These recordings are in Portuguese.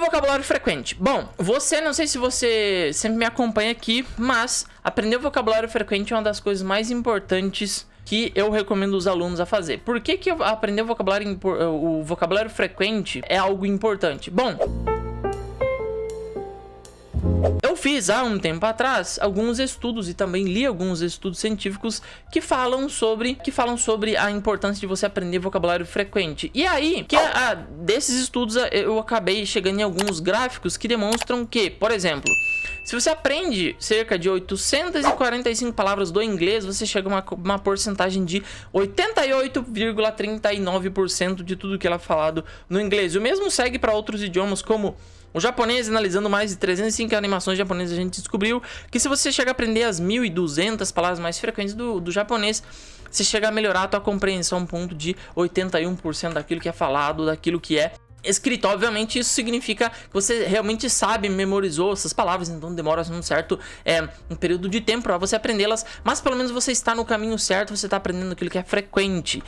vocabulário frequente. Bom, não sei se você sempre me acompanha aqui, mas aprender o vocabulário frequente é uma das coisas mais importantes que eu recomendo os alunos a fazer. Por que aprender o vocabulário frequente é algo importante? Bom, eu fiz há um tempo atrás alguns estudos e também li alguns estudos científicos que falam sobre a importância de você aprender vocabulário frequente. E aí, desses estudos eu acabei chegando em alguns gráficos que demonstram que, por exemplo, se você aprende cerca de 845 palavras do inglês, você chega a uma porcentagem de 88,39% de tudo que ela é falado no inglês. O mesmo segue para outros idiomas como o japonês. Analisando mais de 305 animações japonesas, a gente descobriu que se você chega a aprender as 1.200 palavras mais frequentes do japonês, você chega a melhorar a tua compreensão a um ponto de 81% daquilo que é falado, daquilo que é escrito. Obviamente isso significa que você realmente sabe, memorizou essas palavras, então demora um período de tempo para você aprendê-las, mas pelo menos você está no caminho certo, você está aprendendo aquilo que é frequente.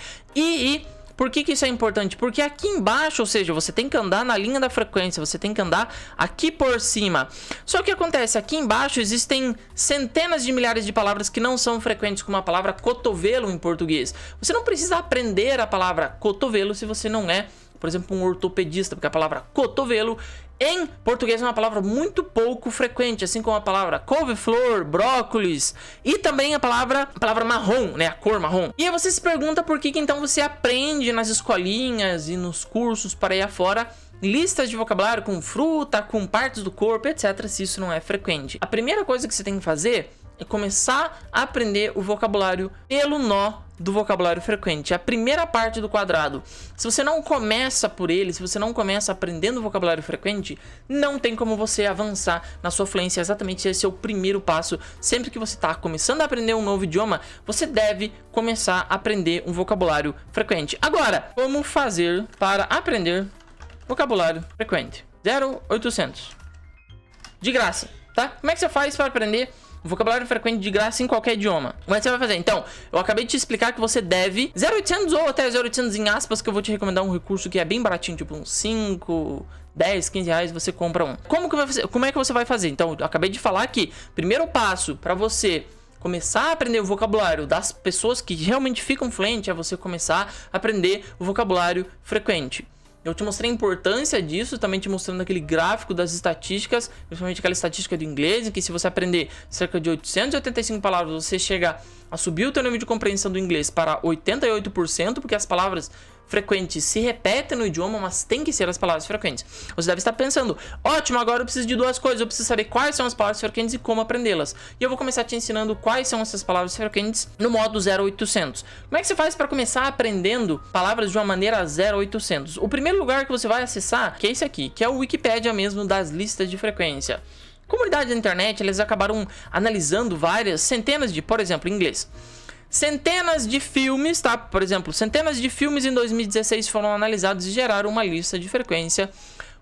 Por que isso é importante? Porque aqui embaixo, ou seja, você tem que andar na linha da frequência, você tem que andar aqui por cima. Só que o que acontece? Aqui embaixo existem centenas de milhares de palavras que não são frequentes, como a palavra cotovelo em português. Você não precisa aprender a palavra cotovelo se você não é, por exemplo, um ortopedista, porque a palavra cotovelo em português é uma palavra muito pouco frequente, assim como a palavra couve-flor, brócolis e também a palavra marrom, né, a cor marrom. E aí você se pergunta por que então você aprende nas escolinhas e nos cursos para aí afora listas de vocabulário com fruta, com partes do corpo, etc, se isso não é frequente. A primeira coisa que você tem que fazer é começar a aprender o vocabulário pelo nó do vocabulário frequente, a primeira parte do quadrado. Se você não começa por ele, se você não começa aprendendo o vocabulário frequente, não tem como você avançar na sua fluência. Exatamente esse é o primeiro passo. Sempre que você está começando a aprender um novo idioma, você deve começar a aprender um vocabulário frequente. Agora, como fazer para aprender vocabulário frequente? 0800 de graça, tá? Como é que você faz para aprender vocabulário frequente de graça em qualquer idioma? Como é que você vai fazer? Então, eu acabei de te explicar que você deve 0800 ou até 0800 em aspas, que eu vou te recomendar um recurso que é bem baratinho, tipo uns 5, 10, 15 reais, você compra um. Como é que você vai fazer? Então, eu acabei de falar que primeiro passo para você começar a aprender o vocabulário das pessoas que realmente ficam fluentes é você começar a aprender o vocabulário frequente. Eu te mostrei a importância disso, também te mostrando aquele gráfico das estatísticas, principalmente aquela estatística do inglês, em que se você aprender cerca de 885 palavras, você chega a subir o teu nível de compreensão do inglês para 88%, porque as palavras frequentes se repetem no idioma, mas tem que ser as palavras frequentes. Você deve estar pensando, ótimo, agora eu preciso de duas coisas, eu preciso saber quais são as palavras frequentes e como aprendê-las. E eu vou começar te ensinando quais são essas palavras frequentes no modo 0800. Como é que você faz para começar aprendendo palavras de uma maneira 0800? O primeiro lugar que você vai acessar, que é esse aqui, que é o Wikipedia mesmo das listas de frequência. Comunidade da internet, eles acabaram analisando centenas de, por exemplo, em inglês, centenas de filmes, tá? Por exemplo, centenas de filmes em 2016 foram analisados e geraram uma lista de frequência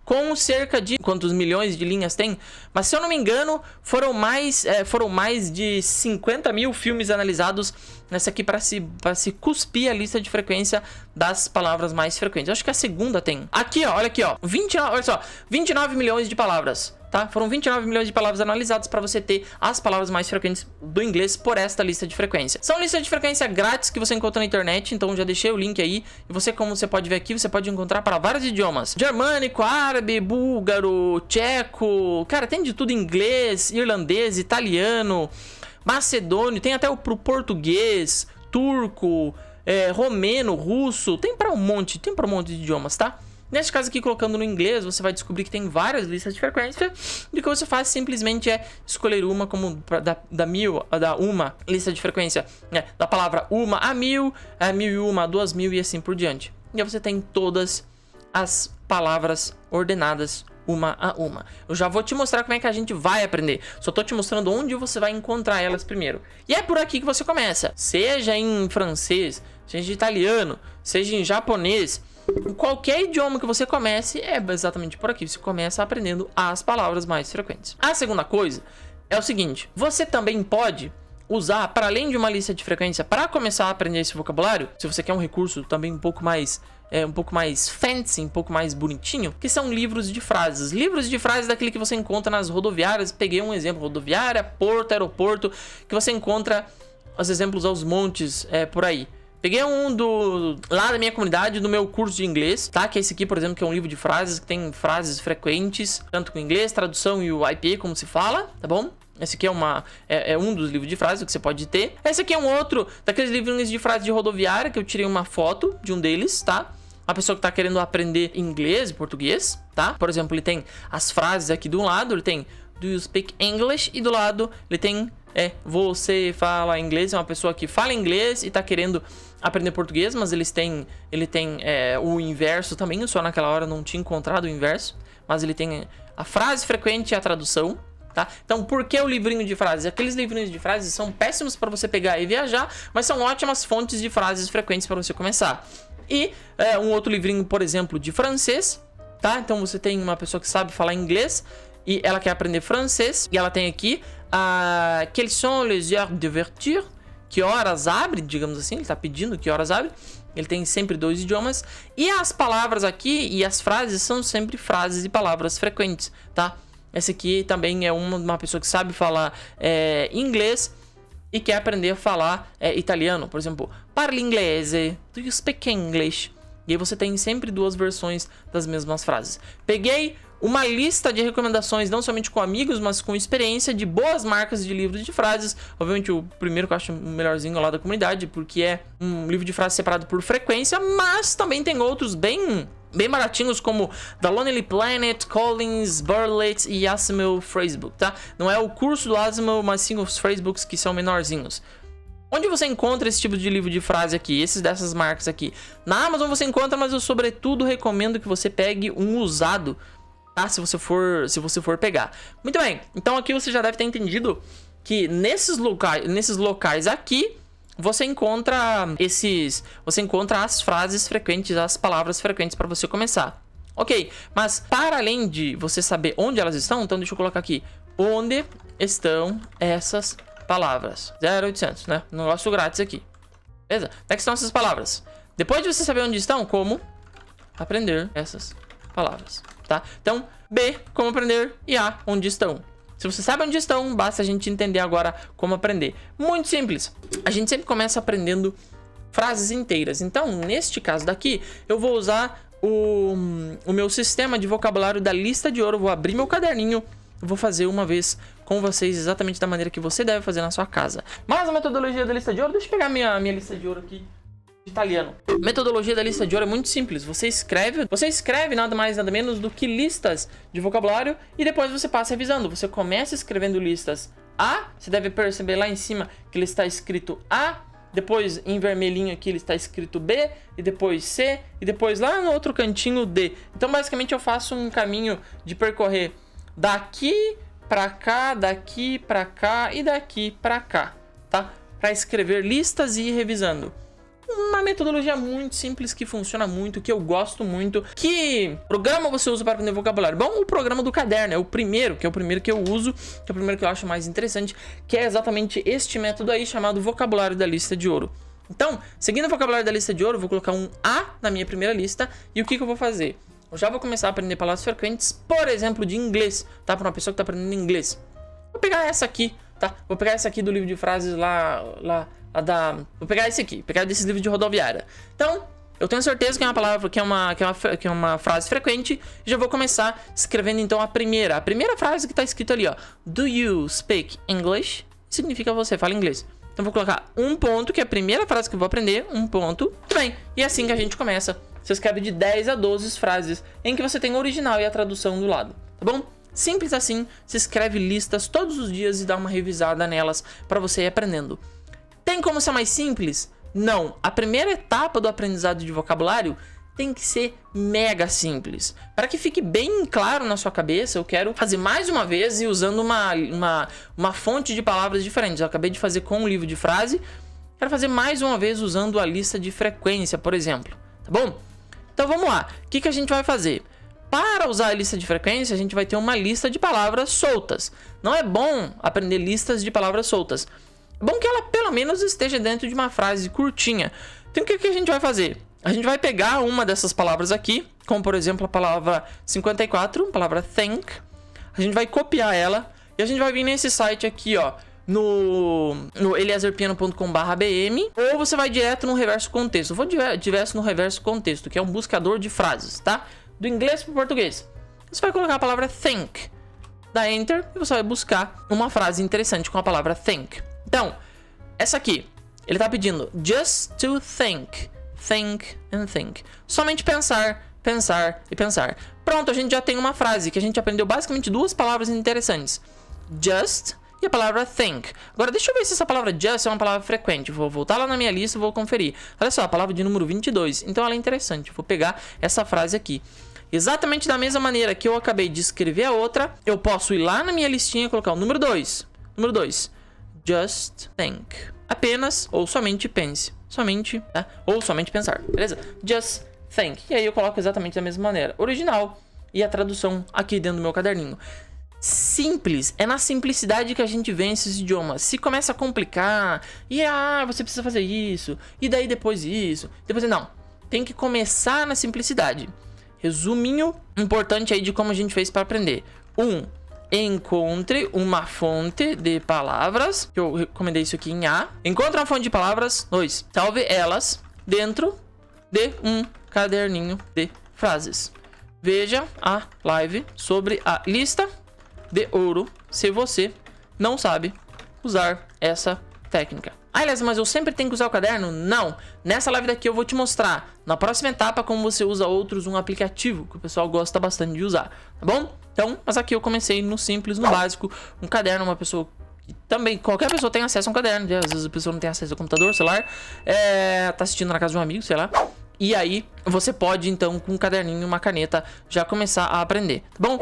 com cerca de quantos milhões de linhas tem? Mas se eu não me engano, foram mais de 50 mil filmes analisados nessa aqui para se cuspir a lista de frequência das palavras mais frequentes. Eu acho que a segunda tem. Aqui, ó, olha aqui, ó, 29 milhões de palavras. Tá? Foram 29 milhões de palavras analisadas para você ter as palavras mais frequentes do inglês por esta lista de frequência. São listas de frequência grátis que você encontra na internet, então já deixei o link aí. E você, como você pode ver aqui, você pode encontrar para vários idiomas: germânico, árabe, búlgaro, tcheco, cara, tem de tudo: inglês, irlandês, italiano, macedônio, tem até pro português, turco, romeno, russo, tem para um monte de idiomas, tá? Neste caso aqui, colocando no inglês, você vai descobrir que tem várias listas de frequência. E o que você faz simplesmente é escolher uma como uma lista de frequência, né? Da palavra uma a 1000, a 1001, a 2000 e assim por diante. E aí você tem todas as palavras ordenadas uma a uma. Eu já vou te mostrar como é que a gente vai aprender. Só tô te mostrando onde você vai encontrar elas primeiro. E é por aqui que você começa. Seja em francês, seja em italiano, seja em japonês, qualquer idioma que você comece, é exatamente por aqui. Você começa aprendendo as palavras mais frequentes. A segunda coisa é o seguinte: você também pode usar, para além de uma lista de frequência, para começar a aprender esse vocabulário, se você quer um recurso também um pouco mais fancy, um pouco mais bonitinho, que são livros de frases. Livros de frases daquele que você encontra nas rodoviárias. Peguei um exemplo, rodoviária, porto, aeroporto, que você encontra os exemplos aos montes por aí. Peguei um lá da minha comunidade, do meu curso de inglês, tá? Que é esse aqui, por exemplo, que é um livro de frases, que tem frases frequentes, tanto com inglês, tradução e o IP, como se fala, tá bom? Esse aqui é um dos livros de frases que você pode ter. Esse aqui é um outro daqueles livrinhos de frases de rodoviária, que eu tirei uma foto de um deles, tá? A pessoa que tá querendo aprender inglês e português, tá? Por exemplo, ele tem as frases aqui do lado, ele tem Do you speak English? E do lado ele tem você fala inglês. É uma pessoa que fala inglês e tá querendo aprender português, mas ele tem o inverso também. Só naquela hora não tinha encontrado o inverso, mas ele tem a frase frequente e a tradução, tá? Então, por que o livrinho de frases? Aqueles livrinhos de frases são péssimos para você pegar e viajar, mas são ótimas fontes de frases frequentes para você começar. E um outro livrinho, por exemplo, de francês, tá? Então você tem uma pessoa que sabe falar inglês e ela quer aprender francês, e ela tem aqui quels sont les heures d'ouverture, que horas abre, digamos assim, ele tá pedindo que horas abre. Ele tem sempre 2 idiomas, e as palavras aqui e as frases são sempre frases e palavras frequentes, tá? Essa aqui também é uma pessoa que sabe falar inglês e quer aprender a falar italiano. Por exemplo, parli inglese, do you speak English? E aí você tem sempre 2 versões das mesmas frases. Peguei uma lista de recomendações, não somente com amigos, mas com experiência, de boas marcas de livros de frases. Obviamente o primeiro que eu acho o melhorzinho lá da comunidade, porque é um livro de frases separado por frequência, mas também tem outros bem baratinhos, como The Lonely Planet, Collins, Burlet e Asimov Phrasebook, tá? Não é o curso do Asimov, mas sim os phrasebooks que são menorzinhos. Onde você encontra esse tipo de livro de frase aqui, esses dessas marcas aqui? Na Amazon você encontra, mas eu sobretudo recomendo que você pegue um usado, tá? Se você for pegar. Muito bem, então aqui você já deve ter entendido que nesses locais aqui você encontra as frases frequentes, as palavras frequentes para você começar. Ok, mas para além de você saber onde elas estão, então deixa eu colocar aqui, onde estão essas palavras? 0800, né? Negócio grátis aqui. Beleza? Onde é que estão essas palavras? Depois de você saber onde estão, como aprender essas palavras, tá? Então, B, como aprender, e A, onde estão. Se você sabe onde estão, basta a gente entender agora como aprender. Muito simples. A gente sempre começa aprendendo frases inteiras. Então, neste caso daqui, eu vou usar o meu sistema de vocabulário da lista de ouro. Vou abrir meu caderninho, vou fazer uma vez com vocês exatamente da maneira que você deve fazer na sua casa. Mas a metodologia da lista de ouro, deixa eu pegar minha lista de ouro aqui de italiano. A metodologia da lista de ouro é muito simples. Você escreve nada mais nada menos do que listas de vocabulário e depois você passa revisando. Você começa escrevendo listas A, você deve perceber lá em cima que ele está escrito A, depois em vermelhinho aqui ele está escrito B, e depois C, e depois lá no outro cantinho D. Então basicamente eu faço um caminho de percorrer daqui pra cá, daqui pra cá e daqui pra cá, tá? Para escrever listas e ir revisando. Uma metodologia muito simples que funciona muito, que eu gosto muito. Que programa você usa para aprender vocabulário? Bom, o programa do caderno é o primeiro, que eu uso, que é o primeiro que eu acho mais interessante, que é exatamente este método aí chamado vocabulário da lista de ouro. Então, seguindo o vocabulário da lista de ouro, eu vou colocar um A na minha primeira lista. E o que eu vou fazer? Eu já vou começar a aprender palavras frequentes, por exemplo, de inglês, tá? Para uma pessoa que está aprendendo inglês. Vou pegar essa aqui, tá? Vou pegar essa aqui do livro de frases vou pegar esse aqui, pegar desses livros de rodoviária. Então, eu tenho certeza que é uma palavra, que é uma frase frequente. E já vou começar escrevendo então a primeira frase que está escrito ali, ó. Do you speak English? Significa você fala inglês. Então vou colocar um ponto, que é a primeira frase que eu vou aprender, um ponto. Muito bem, e é assim que a gente começa. Você escreve de 10 a 12 frases em que você tem o original e a tradução do lado, tá bom? Simples assim, se escreve listas todos os dias e dá uma revisada nelas para você ir aprendendo. Tem como ser mais simples? Não. A primeira etapa do aprendizado de vocabulário tem que ser mega simples. Para que fique bem claro na sua cabeça, eu quero fazer mais uma vez e usando uma fonte de palavras diferentes. Eu acabei de fazer com um livro de frase. Quero fazer mais uma vez usando a lista de frequência, por exemplo. Tá bom? Então vamos lá. O que a gente vai fazer? Para usar a lista de frequência, a gente vai ter uma lista de palavras soltas. Não é bom aprender listas de palavras soltas. Bom que ela pelo menos esteja dentro de uma frase curtinha. Então o que a gente vai fazer? A gente vai pegar uma dessas palavras aqui, como por exemplo a palavra 54, a palavra thank. A gente vai copiar ela e a gente vai vir nesse site aqui, ó, no eliezerpiano.com/bm, ou você vai direto no reverso contexto. Eu vou direto no reverso contexto, que é um buscador de frases, tá? Do inglês para o português. Você vai colocar a palavra thank, dá enter e você vai buscar uma frase interessante com a palavra thank. Então, essa aqui, ele tá pedindo just to think and think. Somente pensar, pensar e pensar. Pronto, a gente já tem uma frase que a gente aprendeu basicamente duas palavras interessantes. Just e a palavra think. Agora deixa eu ver se essa palavra just é uma palavra frequente. Vou voltar lá na minha lista e vou conferir. Olha só, a palavra de número 22. Então ela é interessante. Vou pegar essa frase aqui. Exatamente da mesma maneira que eu acabei de escrever a outra, eu posso ir lá na minha listinha e colocar o número 2. Número 2. Just think. Apenas ou somente pense. Somente, tá? Ou somente pensar. Beleza? Just think. E aí eu coloco exatamente da mesma maneira. Original e a tradução aqui dentro do meu caderninho. Simples, é na simplicidade que a gente vence esses idiomas. Se começa a complicar, e você precisa fazer isso, e daí depois isso, depois não. Tem que começar na simplicidade. Resuminho importante aí de como a gente fez para aprender. 1. Encontre uma fonte de palavras. Eu recomendei isso aqui em A. Encontre uma fonte de palavras. 2. Salve elas dentro de um caderninho de frases. Veja a live sobre a lista de ouro se você não sabe usar essa técnica. Aliás, mas eu sempre tenho que usar o caderno? Não. Nessa live daqui eu vou te mostrar na próxima etapa como você usa um aplicativo que o pessoal gosta bastante de usar, tá bom? Então, mas aqui eu comecei no simples, no básico. Um caderno, uma pessoa que também, qualquer pessoa tem acesso a um caderno, né? Às vezes a pessoa não tem acesso ao computador, celular, tá assistindo na casa de um amigo, sei lá. E aí, você pode, então, com um caderninho e uma caneta, já começar a aprender, tá bom?